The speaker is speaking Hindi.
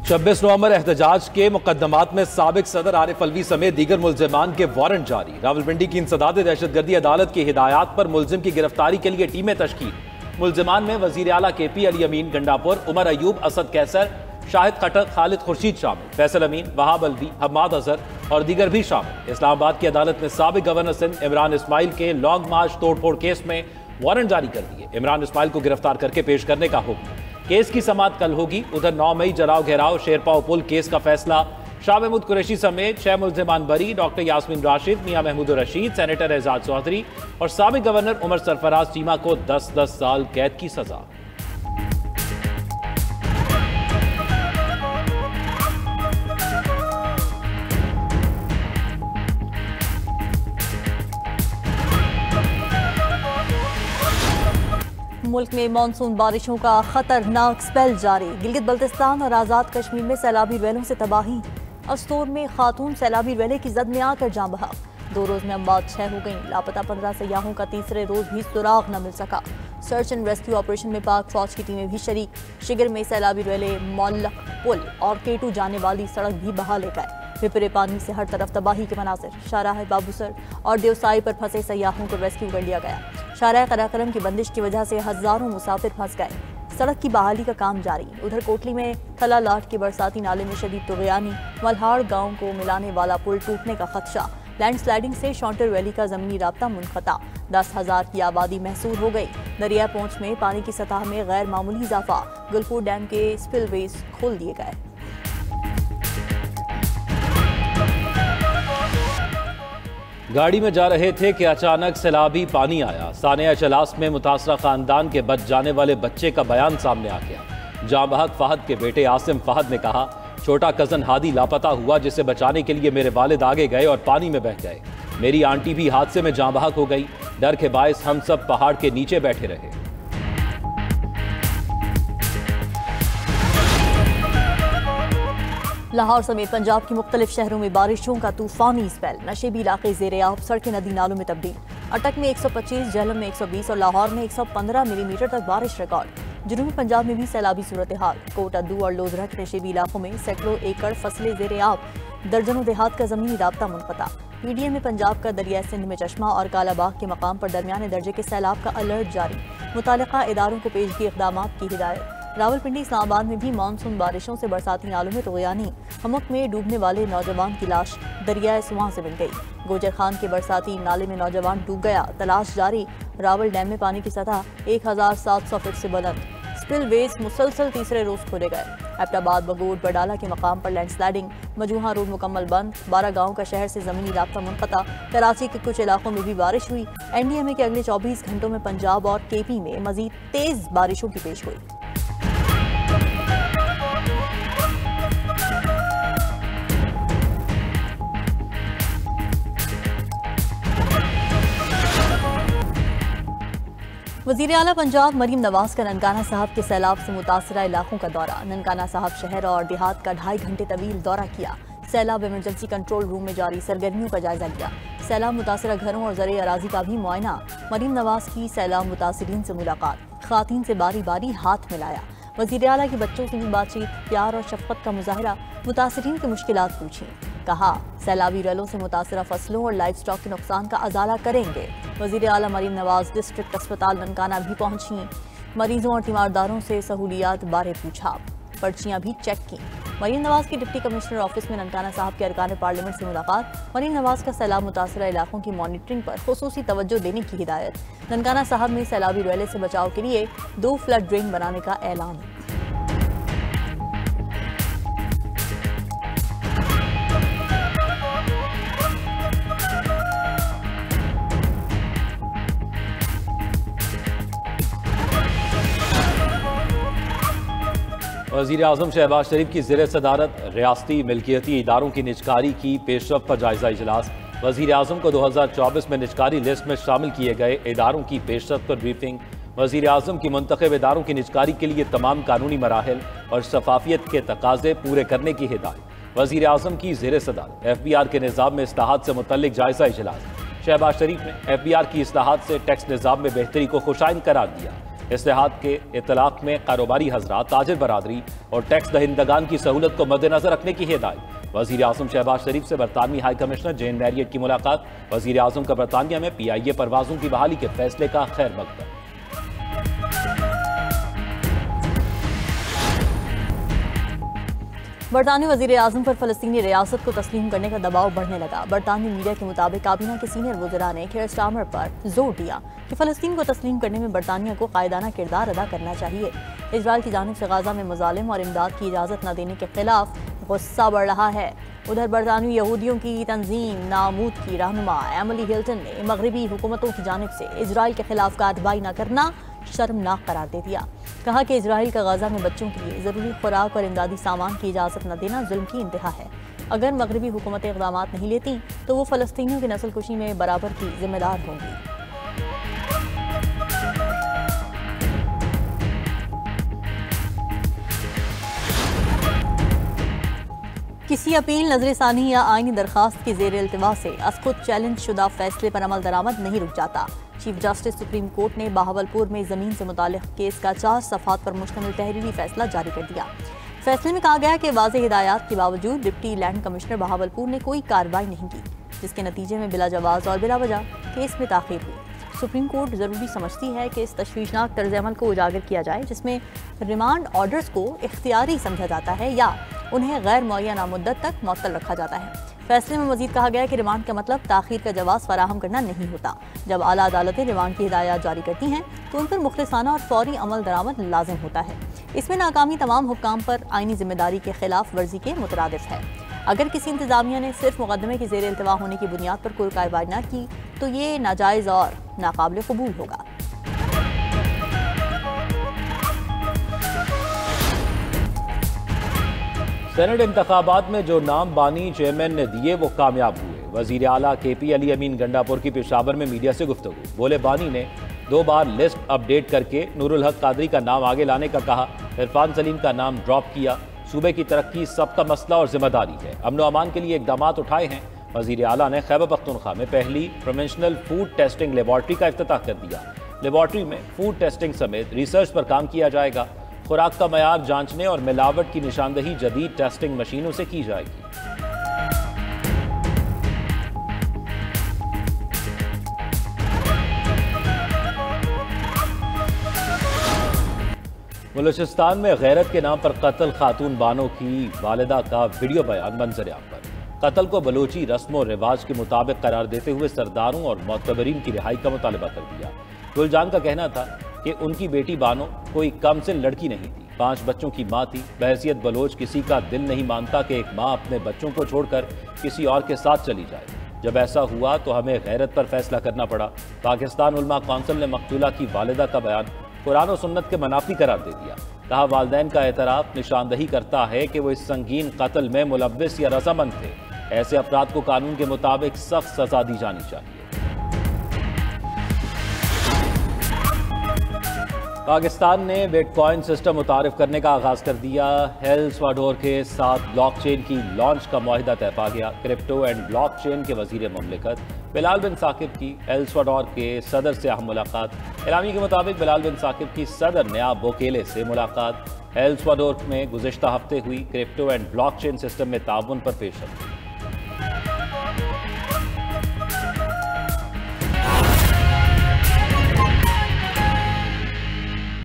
26 नवंबर एहतजाज के मुकदमात में साबिक सदर आरिफ अलवी समेत दीगर मुल्जिमान के वारंट जारी। रावलपिंडी की इंसदाद दहशतगर्दी अदालत की हिदायत पर मुल्जिम की गिरफ्तारी के लिए टीमें तश्कील। मुल्जिमान में वजीर आला KP अली अमीन गंडापुर, उमर अयूब, असद कैसर, शाहिद खटर, खालिद खुर्शीद शामिल, फैसल अमीन, वहाब अलवी, हम्माद अजहर और दीगर भी शामिल। इस्लामाबाद की अदालत ने साबिक गवर्नर सिंध इमरान इस्माइल के लॉन्ग मार्च तोड़फोड़ केस में वारंट जारी कर दिए। इमरान इस्माइल को गिरफ्तार करके पेश करने का हुक्म। केस की समाअत कल होगी। उधर 9 मई जराव घेराव शेरपाव पुल केस का फैसला। शाह महमूद कुरैशी समेत 6 मुल्जिमान बरी। डॉक्टर यास्मीन राशिद, मियां महमूद रशीद, सेनेटर एजाज चौधरी और साबिक गवर्नर उमर सरफराज चीमा को 10-10 साल कैद की सजा। मुल्क में मानसून बारिशों का खतरनाक स्पेल जारी। गिलगित बल्तिस्तान और आज़ाद कश्मीर में सैलाबी रेलों से तबाही। अस्तोर में खातून सैलाबी रेले की जद में आकर जान बहा। 2 रोज में अमवात 6 हो गई। लापता 15 सयाहों का तीसरे रोज भी सुराग न मिल सका। सर्च एंड रेस्क्यू ऑपरेशन में पाक फौज की टीमें भी शरीक। शिगर में सैलाबी रेले, मौलक पुल और केटू जाने वाली सड़क भी बहा ले गए। पिपरे पानी से हर तरफ तबाही के मनाजिर। शाहराह बाबूसर और देवसाई पर फंसे सयाहों को रेस्क्यू कर लिया गया। शाहराह कराकरम की बंदिश की वजह से हजारों मुसाफिर फंस गए। सड़क की बहाली का काम जारी। उधर कोटली में थला लाट के बरसाती नाले में शदीद तुग़यानी। मल्हाड़ गांव को मिलाने वाला पुल टूटने का खदशा। लैंडस्लाइडिंग से शॉन्टर वैली का जमीनी राब्ता मुनक़ता। 10,000 की आबादी महसूर हो गई। दरिया पहुंच में पानी की सतह में गैर मामूली इजाफा। गुलपुर डैम के स्पिलवेज खोल दिए गए। गाड़ी में जा रहे थे कि अचानक सैलाबी पानी आया। सानिया चलास में मुतासरा खानदान के बच जाने वाले बच्चे का बयान सामने आ गया। जाँ बहक फहद के बेटे आसिम फहद ने कहा, छोटा कजन हादी लापता हुआ, जिसे बचाने के लिए मेरे वालिद आगे गए और पानी में बह गए। मेरी आंटी भी हादसे में जाँ बहक हो गई। डर के बायस हम सब पहाड़ के नीचे बैठे रहे। लाहौर समेत पंजाब की मुख्तलिफ शहरों में बारिशों का तूफानी स्पेल। नशेबी इलाके ज़ेर-ए-आब, सड़कें नदी नालों में तब्दील। अटक में 125, झेलम में 120 और लाहौर में 115 मिलीमीटर तक बारिश रिकॉर्ड। जनूबी पंजाब में भी सैलाबी सूरत हाल। कोट अद्दू और लोधरा के नशेबी इलाकों में सैकड़ों एकड़ फसलें ज़ेर-ए-आब। दर्जनों देहात का ज़मीनी राब्ता मुनक़ता। PDM में पंजाब का दरिया सिंध में चश्मा और कालाबाग के मकाम पर दरमियाने दर्जे के सैलाब का अलर्ट जारी। मुतालिका इदारों को पेशगी इक़दामात की हिदायत। रावलपिंडी इस्लामाबाद में भी मानसून बारिशों से बरसाती नालों में तुग़यानी। हमक में डूबने वाले नौजवान की लाश दरियाए सुवां से मिल गई। गोजर खान के बरसाती नाले में नौजवान डूब गया, तलाश जारी। रावल डैम में पानी की सतह 1700 फीट से बुलंद। स्पिलवेज मुसलसल तीसरे रोज खोले गए। एबटाबाद, बगोट, बडाला के मकाम पर लैंडस्लाइडिंग। मजूहा रोड मुकम्मल बंद। 12 गाँव का शहर से जमीनी राब्ता मुनक़ता। कराची के कुछ इलाकों में भी बारिश हुई। NDMA के अगले 24 घंटों में पंजाब और KP में मजीद तेज बारिशों की पेश हुई। वज़ीर आला पंजाब मरीम नवाज का ननकाना साहब के सैलाब से मुतासरा इलाकों का दौरा। ननकाना साहब शहर और देहात का 2.5 घंटे तवील दौरा किया। सैलाब इमरजेंसी कंट्रोल रूम में जारी सरगर्मियों का जायजा लिया। सैलाब मुतासरा घरों और ज़रे अराजी का भी मुआयना। मरीम नवाज की सैलाब मुतासरीन से मुलाकात। ख़ातीन से बारी बारी हाथ मिलाया। वज़ीर आला की बच्चों से भी बातचीत, प्यार और शफ़क़त का मुज़ाहरा। मुतासरीन की मुश्किलात पूछी। कहा, सैलाबी रेलों से मुतासरा फसलों और लाइफ स्टॉक के नुकसान का अजाला करेंगे। वज़ीर आला मरीम नवाज डिस्ट्रिक्ट अस्पताल ननकाना भी पहुंची। मरीजों और तीमारदारों से सहूलियात बारे पूछा। पर्चियां भी चेक की। मरीम नवाज की डिप्टी कमिश्नर ऑफिस में ननकाना साहब के अरकान पार्लियामेंट से मुलाकात। मरीम नवाज का सैलाब मुतासरा इलाकों की मॉनिटरिंग पर खुसूसी तवज्जो देने की हिदायत। ननकाना साहब में सैलाबी रेले से बचाव के लिए 2 फ्लड ड्रेन बनाने का ऐलान। वज़ीर आज़म शहबाज शरीफ की ज़ेर सदारत रियासती मिल्कियती इदारों की निजकारी की पेशरफ पर जायजा इजलास। वज़ीर आज़म को 2024 में निजकारी लिस्ट में शामिल किए गए इदारों की पेशरफ पर ब्रीफिंग। वज़ीर आज़म की मुंतखब इदारों की निजकारी के लिए तमाम कानूनी मराहिल और शफाफियत के तकाजे पूरे करने की हिदायत। वज़ीर आज़म की ज़ेर सदारत FBR के निज़ाम में इस्लाहात से मुतल्लिक जायजा इजलास। शहबाज शरीफ ने FBR की इस्लाहात से टैक्स निज़ाम में बेहतरी को खुशाइन करार दिया। इस्तेहाद के इतलाक में कारोबारी हजरात, ताजिर बरादरी और टैक्स दहिंदगान की सहूलत को मद्देनजर रखने की हिदायत। वजीर आजम शहबाज शरीफ से बरतानवी हाई कमिश्नर जेन मैरियट की मुलाकात। वजीर आजम का बरतानिया में PIA परवाजों की बहाली के फैसले का खैर मकदम। बरतानवी वजीर आजम पर फलस्तीनी रियासत को तस्लीम करने का दबाव बढ़ने लगा। बरतानवी मीडिया के मुताबिक काबीना के सीनियर वज़रा ने केयर स्टार्मर पर जोर दिया कि फलस्तीन को तस्लीम करने में बरतानिया को कायदाना किरदार अदा करना चाहिए। इजराइल की जानिब से गाजा में मुजालिम और इमदाद की इजाज़त न देने के खिलाफ गुस्सा बढ़ रहा है। उधर बरतानवी यहूदियों की तंजीम नामूद की रहनुमा एमिली हिल्टन ने मगरबी हुकूमतों की जानिब से इजराइल के खिलाफ कार्रवाई न करना शर्मनाक करार दे दिया। कहा कि इजराइल का गाजा में बच्चों के लिए ज़रूरी खुराक और इमदादी सामान की इजाज़त न देना जुल्म की इंतहा है। अगर मगरबी हुकूमतें इक़दाम नहीं लेती तो वो फ़लस्तीनियों की नस्ल कुशी में बराबर की जिम्मेदार होंगी। किसी अपील, नजरसानी या आईनी दरखास्त की ज़ेर इल्तिवा से खुद चैलेंज शुदा फैसले पर अमल दरामद नहीं रुक जाता। चीफ जस्टिस सुप्रीम कोर्ट ने बहावलपुर में ज़मीन से मुताल्लिक़ केस का 4 सफ़हात पर मुश्तमिल तहरीरी फैसला जारी कर दिया। फैसले में कहा गया कि वाज़ेह हिदायत के बावजूद डिप्टी लैंड कमिश्नर बहावलपुर ने कोई कार्रवाई नहीं की, जिसके नतीजे में बिला जवाज़ और बिला वजह केस में ताख़ीर हुई। सुप्रीम कोर्ट ज़रूरी समझती है कि इस तशवीशनाक तर्ज़ अमल को उजागर किया जाए जिसमें रिमांड ऑर्डर्स को इख्तियारी समझा जाता है या उन्हें गैर मुअय्यना मुद्दत तक मुअत्तल रखा जाता है। फैसले में मजीद कहा गया कि रिमांड का मतलब ताख़ीर का जवाज़ फराहम करना नहीं होता। जब आला अदालतें रिमांड की हिदायत जारी करती हैं तो उन पर मुखलिसाना और फौरी अमल दरामद लाजिम होता है। इसमें नाकामी तमाम हुक्काम पर आईनी जिम्मेदारी के खिलाफ वर्जी के मुतरादिफ है। अगर किसी इंतजामिया ने सिर्फ मुकदमे की ज़ेर इल्तिवा होने की बुनियाद पर कोई कार्रवाई न की तो ये नाजायज़ और नाकाबिल कबूल होगा। सेनेट इंतखाबात में जो नाम बानी चेयरमैन ने दिए वो कामयाब हुए। वजीर आला KP अली अमीन गंडापुर की पेशावर में मीडिया से गुफ्तगू। बोले, बानी ने 2 बार लिस्ट अपडेट करके नूरुल हक कादरी का नाम आगे लाने का कहा, इरफान सलीम का नाम ड्रॉप किया। सूबे की तरक्की सबका मसला और जिम्मेदारी है। अमन व अमान के लिए इकदाम उठाए हैं। वजीर आला ने खैबर पख्तूनख्वा में पहली प्रोवेंशनल फूड टेस्टिंग लेबॉर्ट्री का इफ्तिताह कर दिया। लेबॉर्ट्री में फूड टेस्टिंग समेत रिसर्च पर काम किया जाएगा। खुराक का मयार जांचने और मिलावट की निशानदही जदीद टेस्टिंग मशीनों से की जाएगी। बलूचिस्तान में गैरत के नाम पर कत्ल खातून बानो की वालिदा का वीडियो बयान मंजर-ए-आम पर। कत्ल को बलोची रस्म और रिवाज के मुताबिक करार देते हुए सरदारों और मोतबरीन की रिहाई का मुतालबा कर दिया। गुलजान का कहना था कि उनकी बेटी बानो कोई कम से लड़की नहीं थी, 5 बच्चों की माँ थी। बहैसियत बलोच किसी का दिल नहीं मानता कि एक माँ अपने बच्चों को छोड़कर किसी और के साथ चली जाए। जब ऐसा हुआ तो हमें गैरत पर फैसला करना पड़ा। पाकिस्तान उलमा कौंसिल ने मकतूला की वालिदा का बयान कुरान और सुन्नत के मनाफी करार दे दिया। कहा, वालिदैन का एतराफ़ निशानदही करता है कि वो इस संगीन कत्ल में मुलव्विस या रज़ामंद थे। ऐसे अपराध को कानून के मुताबिक सख्त सजा दी जानी चाहिए। पाकिस्तान ने बिटकॉइन सिस्टम मुतारिफ करने का आगाज कर दिया। एल सल्वाडोर के साथ ब्लॉकचेन की लॉन्च का मुआहिदा तय पा गया। क्रिप्टो एंड ब्लॉकचेन के वजीर मुमलिकत बिलाल बिन साकिब की एल सल्वाडोर के सदर से अहम मुलाकात। एलामी के मुताबिक बिलाल बिन साकिब की सदर नयाब बोकेले से मुलाकात। एल सल्वाडोर में गुज़िश्ता हफ्ते हुई क्रिप्टो एंड ब्लॉकचेन सिस्टम में ताउन पर पेशरफ।